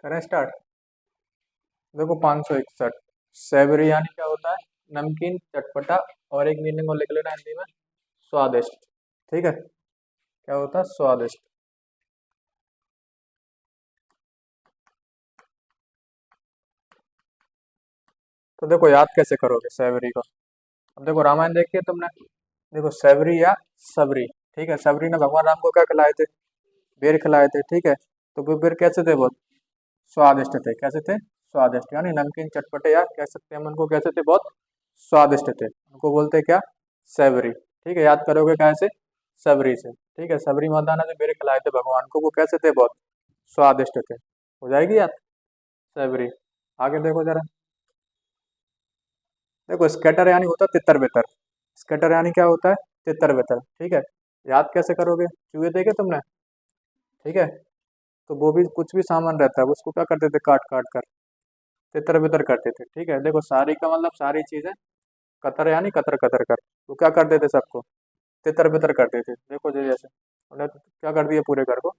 करें स्टार्ट। देखो 561 सेवरी यानी क्या होता है, नमकीन, चटपटा। और एक मीनिंग और लिख लेना हिंदी में, स्वादिष्ट। ठीक है, क्या होता है, स्वादिष्ट। तो देखो याद कैसे करोगे सेवरी को। अब देखो रामायण देखी है तुमने। देखो सेवरी या सबरी। ठीक है, सबरी ने भगवान राम को क्या खिलाए थे, बेर खिलाए थे। ठीक है, तो वो बेर कैसे थे, बहुत स्वादिष्ट थे। कैसे थे, स्वादिष्ट। यानी नमकीन, चटपटे, या कह सकते हैं हम उनको कैसे थे, बहुत स्वादिष्ट थे। उनको बोलते हैं क्या, सेवरी। ठीक है, याद करोगे कैसे, सबरी से। ठीक है, सबरी माता ने जो बेर खिलाए थे भगवान को, वो कैसे थे, बहुत स्वादिष्ट थे। हो जाएगी याद, सेवरी। आगे देखो जरा। देखो स्कैटर यानी होता है तितर बितर। स्कैटर यानी क्या होता है, तितर बितर। ठीक है, याद कैसे करोगे, चूहे देखे तुमने। ठीक है, तो वो भी कुछ भी सामान रहता है उसको क्या करते थे, काट काट कर तितर बितर करते थे। ठीक है, देखो सारी का मतलब सारी चीजें, कतर यानी कतर कतर कर। वो क्या करते थे, सबको तितर बितर करते थे। देखो जी जैसे उन्हें क्या कर दिया, पूरे घर को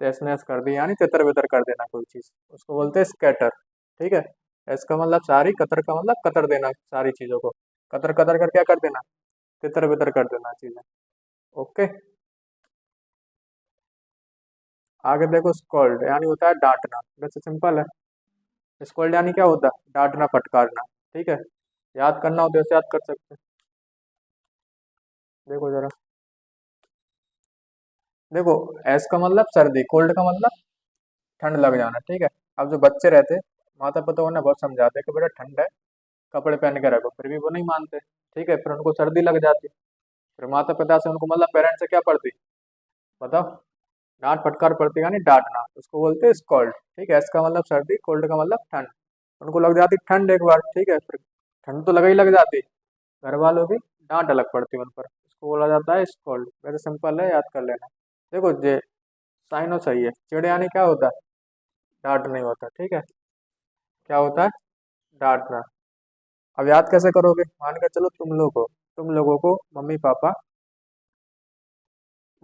तहस नहस कर दिया, यानी तितर बितर कर देना कोई चीज, उसको बोलते हैं स्कैटर। ठीक है, इसका मतलब सारी, कतर का मतलब कतर देना सारी चीजों को, कतर कतर कर क्या कर देना, तितर बितर कर देना चीजें। ओके, आगे देखो स्कॉल्ड यानी होता है डांटना। वैसे सिंपल है। स्कॉल्ड यानी क्या होता है, डांटना, फटकारना। ठीक है, याद करना हो तो ऐसे याद कर सकते हैं। देखो जरा। देखो एस का मतलब सर्दी, कोल्ड का मतलब ठंड लग जाना। ठीक है, अब जो बच्चे रहते, माता पिता उन्हें बहुत समझाते हैं कि बेटा ठंड है, कपड़े पहन के रखो, फिर भी वो नहीं मानते। ठीक है, फिर उनको सर्दी लग जाती। फिर माता पिता से उनको मतलब पेरेंट्स से क्या पड़ती, बताओ, डांट फटकार पड़ती, यानी डांटना, उसको बोलते हैं स्कॉल्ड। ठीक है, इसका मतलब सर्दी, कोल्ड का मतलब ठंड। उनको लग जाती ठंड एक बार, ठीक है, फिर ठंड तो लग ही लग जाती, घर वालों की डांट अलग पड़ती उन पर, उसको बोला जाता है स्कॉल्ड। वैसे सिंपल है, याद कर लेना। देखो जे साइनो सही है, चिड़ यानी क्या होता है, डांट नहीं होता। ठीक है, क्या होता है, डांटना। अब याद कैसे करोगे, मान के चलो तुम लोगों को मम्मी पापा,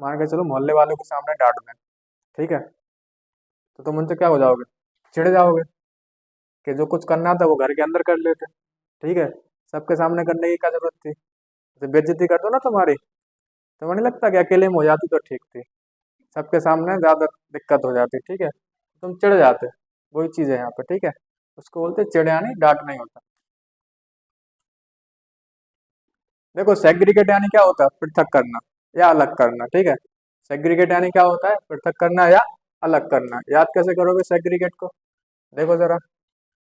मान के चलो मोहल्ले वालों के सामने डांट दें। ठीक है, तो तुम उनसे क्या हो जाओगे, चिढ़ जाओगे कि जो कुछ करना था वो घर के अंदर कर लेते। ठीक है, सबके सामने करने की क्या जरूरत थी, जब बेइज्जती कर दो ना तुम्हारी, तो नहीं लगता कि अकेले में हो जाती तो ठीक थी, सबके सामने ज्यादा दिक्कत हो जाती। ठीक है, तुम चिढ़ जाते। वही चीज है यहाँ पे। ठीक है, उसको बोलते चिढ़, यानी डांट नहीं होता। देखो सेग्रीगेट यानी क्या होता है, पृथक करना या अलग करना। ठीक है, सेग्रीगेट यानी क्या होता है, पृथक करना या अलग करना। याद कैसे करोगे सेग्रीगेट को, देखो जरा।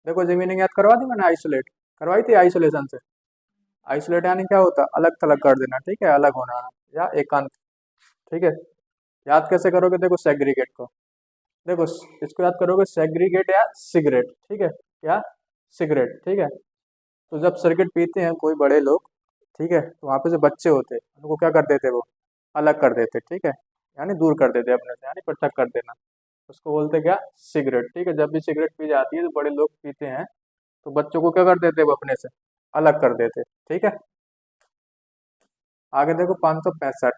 देखो जी मीनिंग याद करवा दी मैंने, आइसोलेट करवाई थी, आइसोलेशन से। आइसोलेट यानी क्या होता है, अलग थलग कर देना। ठीक है, अलग होना या एकांत। ठीक है, याद कैसे करोगे, देखो सेग्रीगेट को। देखो इसको याद करोगे, सेग्रीगेट या सिगरेट। ठीक है, या सिगरेट। ठीक है, तो जब सिगरेट पीते हैं कोई बड़े लोग, ठीक है, तो वहाँ पे जो बच्चे होते हैं उनको क्या कर देते, वो अलग कर देते। ठीक है, यानी दूर कर देते अपने से, यानी पृथक कर देना, उसको बोलते क्या, सिगरेट। ठीक है, जब भी सिगरेट पी जाती है तो बड़े लोग पीते हैं, तो बच्चों को क्या कर देते वो अपने से अलग कर देते। ठीक है, आगे देखो 565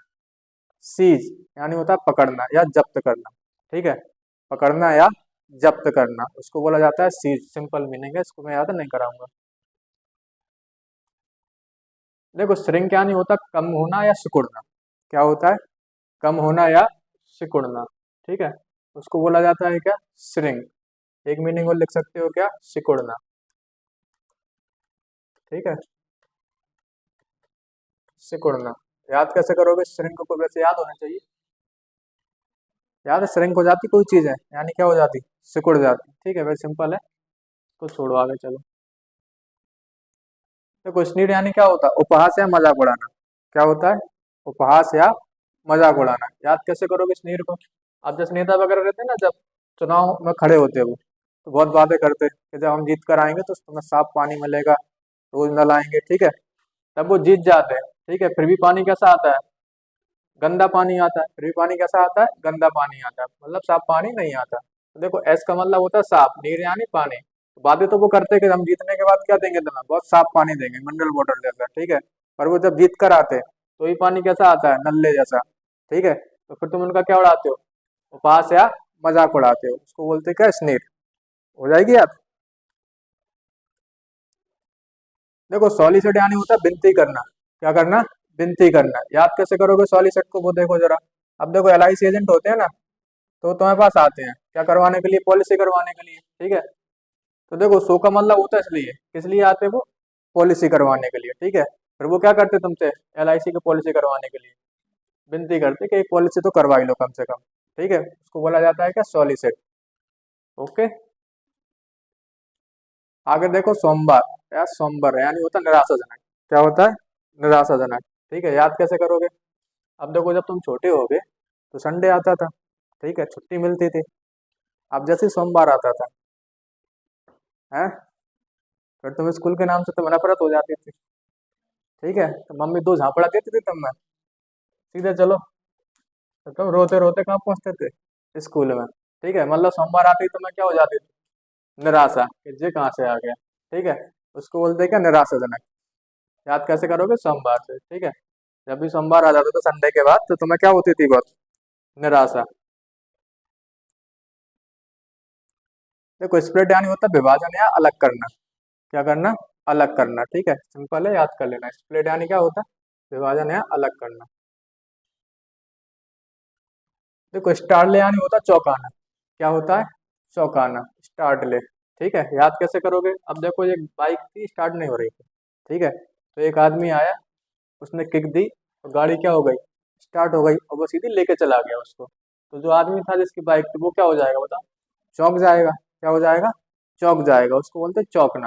सीज यानी होता है पकड़ना या जब्त करना। ठीक है, पकड़ना या जब्त करना, उसको बोला जाता है सीज। सिंपल मीनिंग है, इसको मैं याद नहीं कराऊंगा। देखो श्रिंक यानी होता है कम होना या सिकुड़ना। क्या होता है, कम होना या सिकुड़ना। ठीक है, उसको बोला जाता है क्या, श्रिंक। एक मीनिंग और लिख सकते हो क्या, सिकुड़ना। ठीक है, सिकुड़ना। याद कैसे करोगे, श्रिंक को वैसे याद होना चाहिए। याद है, श्रिंक हो जाती कोई चीज है, यानी क्या हो जाती, सिकुड़ जाती। ठीक है, वैसे सिंपल है, तो छोड़ो, आगे चलो। देखो स्नीड यानी क्या होता है, उपहास या मजाक उड़ाना। क्या होता है, उपहास या मजाक उड़ाना। याद कैसे करोगे स्नीड को। अब जैसे नेता वगैरह रहते हैं ना, जब चुनाव में खड़े होते हैं वो, तो बहुत बातें करते हैं कि जब हम जीत कर आएंगे तो तुम्हें साफ पानी मिलेगा, रोज नल आएंगे। ठीक है, तब वो जीत जाते हैं। ठीक है, फिर भी पानी कैसा आता है, गंदा पानी आता है। फिर भी पानी कैसा आता है, गंदा पानी आता है, मतलब साफ पानी नहीं आता। तो देखो एस का मतलब होता है साफ, नीर यानी पानी। तो बातें तो वो करते हैं कि हम जीतने के बाद क्या देंगे तुम्हें, बहुत साफ पानी देंगे, मिनरल वाटर जैसा। ठीक है, पर वो जब जीत कर आते हैं तो ये पानी कैसा आता है, नल्ले जैसा। ठीक है, तो फिर तुम उनका क्या उड़ाते हो, उपहास या मजाक उड़ाते हो, उसको बोलते क्या, स्नीर। हो जाएगी याद। देखो सॉलिसिट यानी होता है विनती करना। क्या करना, विनती करना। याद कैसे करोगे सॉलिसिट को, वो देखो जरा। अब देखो LIC एजेंट होते हैं ना, तो तुम्हारे पास आते हैं क्या करवाने के लिए, पॉलिसी करवाने के लिए, ठीक है। तो देखो सो का मतलब होता है इसलिए, किस लिए आते हैं वो, पॉलिसी करवाने के लिए, ठीक है। फिर वो क्या करते तुमसे, LIC की पॉलिसी करवाने के लिए विनती करते कि एक पॉलिसी तो करवा ही लो कम से कम, ठीक है। उसको बोला जाता है क्या, सॉलिसिट। ओके। आगे देखो सोमवार। यार सोमवार यानी होता है निराशाजनक। क्या होता है, निराशाजनक। ठीक है, याद कैसे करोगे। अब देखो जब तुम छोटे होगे तो संडे आता था, ठीक है, छुट्टी मिलती थी। अब जैसे ही सोमवार आता था, है, फिर तुम स्कूल के नाम से तो नफरत हो जाती थी, ठीक है। तो मम्मी दो झापड़ा देती थी तब मैं, सीधे चलो। तो तुम रोते रोते कहाँ पहुंचते थे, स्कूल में, ठीक है। मतलब सोमवार आती तो मैं क्या हो जाती थी, निराशा, कि ये कहाँ से आ गया, ठीक है। उसको बोलते हैं क्या, निराशाजनक। याद कैसे करोगे, सोमवार से, ठीक है। जब भी सोमवार आ जाता था संडे के बाद, तो तुम्हें क्या होती थी बहुत, निराशा। देखो स्प्लिट यानी होता है विभाजन या अलग करना। क्या करना, अलग करना, ठीक है, सिंपल है, याद कर लेना। स्प्लिट यानी क्या होता है, विभाजन या अलग करना। देखो स्टार्टले यानी होता है चौंकाना। क्या होता है, चौंकाना, स्टार्टले, ठीक है। याद कैसे करोगे, अब देखो ये बाइक थी, स्टार्ट नहीं हो रही थी, ठीक है। तो एक आदमी आया, उसने किक दी, तो गाड़ी क्या हो गई, स्टार्ट हो गई, और वो सीधी लेके चला गया उसको। तो जो आदमी था जिसकी बाइक थी, वो क्या हो जाएगा बताओ, चौंक जाएगा। क्या हो जाएगा, चौंक जाएगा। उसको बोलते हैं चौंकना।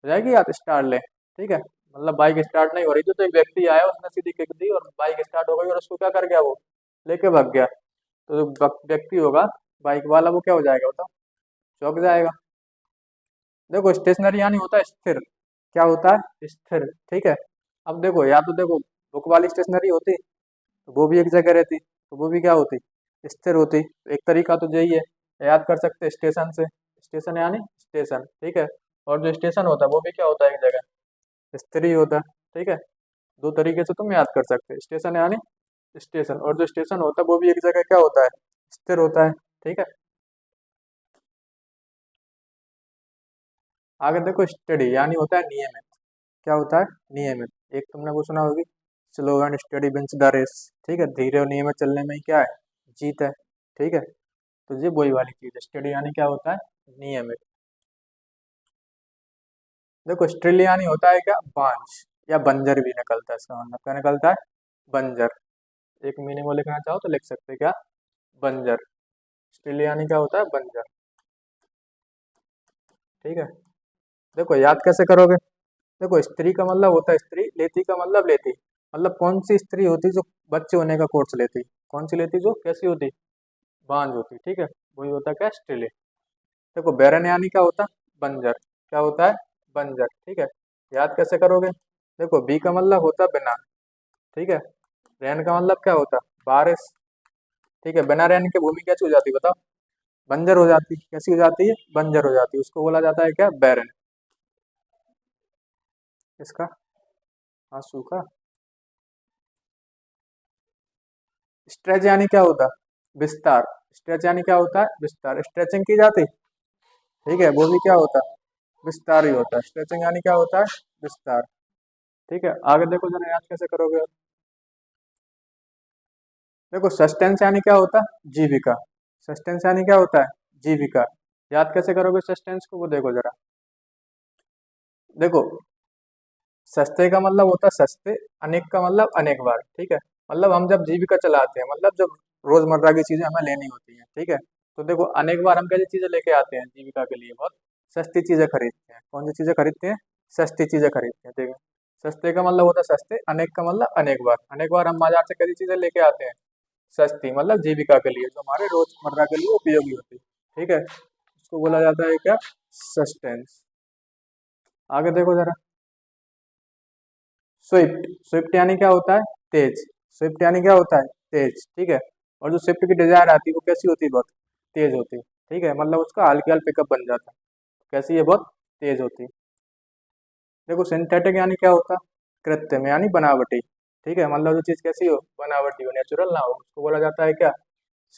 हो जाएगी याद, स्टार्ट ले, ठीक है। मतलब बाइक स्टार्ट नहीं हो रही थी, तो एक व्यक्ति आया, उसने सीधी किक दी और बाइक स्टार्ट हो गई, और उसको क्या कर गया, वो लेके भाग गया। तो जो व्यक्ति होगा, बाइक वाला, वो क्या हो जाएगा बताओ, चौंक जाएगा। देखो स्टेशनरी यानी होता है स्थिर। क्या होता है, स्थिर, ठीक है। अब देखो, या तो देखो बुक वाली स्टेशनरी होती, तो वो भी एक जगह रहती, तो वो भी क्या होती, स्थिर होती। एक तरीका तो यही है, याद कर सकते हैं स्टेशन से। स्टेशन यानी स्टेशन, ठीक है। और जो स्टेशन होता है वो भी क्या होता है, एक जगह स्थिर ही होता है, ठीक है। दो तरीके से तुम याद कर सकते हैं, स्टेशन यानी स्टेशन, और जो स्टेशन होता है वो भी एक जगह क्या होता है, स्थिर होता है, ठीक है। आगे देखो स्टडी यानी होता है नियमित। क्या होता है, नियमित। एक तुमने वो सुना होगी, slogan study wins the race, ठीक है। धीरे और नियमित चलने में ही क्या है, जीत है, ठीक है। तो ये वही वाली चीज है, स्टडी यानी क्या होता है, नियमित। देखो स्ट्रिल यानी होता है क्या, बांझ या बंजर भी निकलता है, इसका मतलब क्या निकलता है, बंजर। एक मीनिंग में लिखना चाहो तो लिख सकते हैं क्या, बंजर। स्ट्रिल यानी क्या होता है, बंजर, ठीक है। देखो याद कैसे करोगे। देखो स्त्री का मतलब होता है स्त्री, लेती का मतलब लेती। मतलब कौन सी स्त्री होती जो बच्चे होने का कोर्स लेती, कौन सी लेती जो कैसी होती, बांझ होती, ठीक है। वही होता है क्या, स्त्रीले। देखो बैरन यानी क्या होता, बंजर। क्या होता है, बंजर, ठीक है। याद कैसे करोगे। देखो बी का मतलब होता बिना, ठीक है। रैन का मतलब क्या होता, बारिश, ठीक है। बिना रैन के भूमि कैसी हो जाती बताओ, बंजर हो जाती। कैसी हो जाती है, बंजर हो जाती है। उसको बोला जाता है क्या, बैरन। इसका, हाँ सूखा। स्ट्रेच यानी क्या होता, विस्तार। स्ट्रेच यानी क्या होता है, विस्तार। स्ट्रेचिंग की जाती, ठीक है, वो भी क्या होता है, विस्तार ही होता है। स्ट्रेचिंग यानी क्या होता है, विस्तार, ठीक है। आगे देखो जरा, याद कैसे करोगे। देखो सस्टेंस यानी क्या होता है, जीविका। सस्टेंस यानी क्या होता है, जीविका। याद कैसे करोगे सस्टेंस को, वो देखो जरा। देखो सस्ते का मतलब होता है सस्ते, अनेक का मतलब अनेक बार, ठीक है। मतलब हम जब जीविका चलाते हैं, मतलब जब रोजमर्रा की चीजें हमें लेनी होती हैं, ठीक है। तो देखो अनेक बार हम कैसी चीजें लेके आते हैं जीविका के लिए, बहुत सस्ती चीजें खरीदते हैं। कौन सी चीजें खरीदते हैं, सस्ती चीजें खरीदते हैं, ठीक है। सस्ते का मतलब होता है सस्ते, अनेक का मतलब अनेक बार। अनेक बार हम बाजार से कैसी चीजें लेके आते हैं, सस्ती, मतलब जीविका के लिए, जो हमारे रोजमर्रा के लिए उपयोगी होती है, ठीक है। उसको बोला जाता है क्या, सस्टेंस। आगे देखो जरा, स्विफ्ट। स्विफ्ट यानी क्या होता है, तेज। स्विफ्ट यानी क्या होता है, तेज, ठीक है। और जो स्विफ्ट की डिजायर आती है वो कैसी होती है, बहुत तेज होती है, ठीक है। मतलब उसका हल्की हल्की पिकअप बन जाता है, कैसी है, बहुत तेज होती है। देखो सिंथेटिक यानी क्या होता है, कृत्रिम यानी बनावटी, ठीक है। मतलब जो चीज कैसी हो, बनावटी हो, नेचुरल ना हो, उसको बोला जाता है क्या,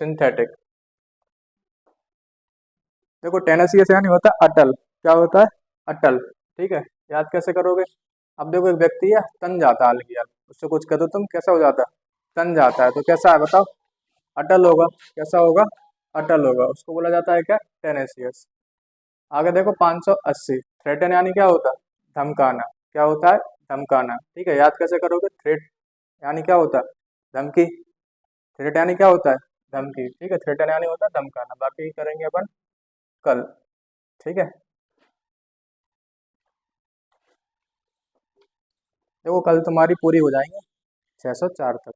सिंथेटिक। देखो टेनेसियस यानी होता है अटल, क्या होता है, अटल। ठीक है, याद कैसे करोगे? अब देखो एक व्यक्ति है तन जाता है हाल, उससे कुछ कह दो तुम, कैसा हो जाता है, तन जाता है, तो कैसा है बताओ, अटल होगा। कैसा होगा, अटल होगा, उसको बोला जाता है क्या, टेनेसियस। आगे देखो 580, थ्रेटन यानी क्या होता है, धमकाना, क्या होता है, धमकाना। ठीक है, याद कैसे करोगे, थ्रेट यानी क्या होता है, धमकी, थ्रेट यानी क्या होता है, धमकी। ठीक है, थ्रेटन यानी होता है धमकाना। बाकी करेंगे अपन कल। ठीक है, देखो कल तुम्हारी पूरी हो जाएंगे 604 तक।